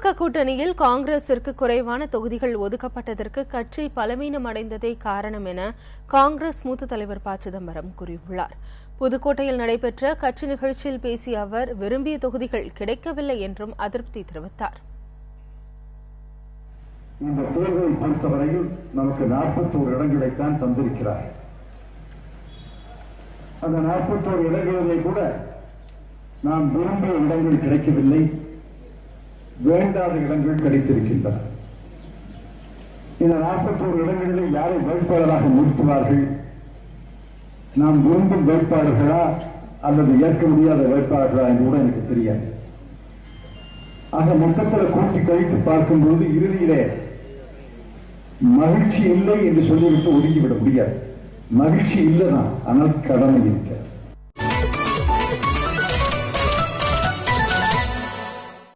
திமுக கூட்டணியில் காங்கிரசிற்கு குறைவான தொகுதிகள் ஒதுக்கப்பட்டதற்கு கட்சி பலவீனமடைந்ததே காரணம் என காங்கிரஸ் மூத்த தலைவர் ப. சிதம்பரம் கூறியுள்ளார். புதுக்கோட்டையில் நடைபெற்ற கட்சி நிகழ்ச்சியில் பேசிய அவர் விரும்பிய தொகுதிகள் கிடைக்கவில்லை என்றும் அதிருப்தி தெரிவித்தார். இந்த தேர்தலை பொறுத்தவரையில் நமக்கு 41 இடங்களைத்தான் தந்திருக்கிறார். அந்த 41 இடங்களிலே கூட நாம் விரும்பிய இடங்கள் கிடைக்கவில்லை, வேண்டாத இடங்கள் கிடைத்திருக்கின்றன. இந்த 41 இடங்களில் யாரை வேட்பாளராக நிறுத்துவார்கள்? நாம் விரும்பும் வேட்பாளர்களா அல்லது ஏற்க முடியாத வேட்பாளர்களா என்று கூட எனக்கு தெரியாது. ஆக மொத்தத்தில் கூட்டி கழித்து பார்க்கும்போது இறுதியிலே மகிழ்ச்சி இல்லை என்று சொல்லிவிட்டு ஒதுங்கிவிட முடியாது. மகிழ்ச்சி இல்லைதான், ஆனால் கடமை இருக்கிறது.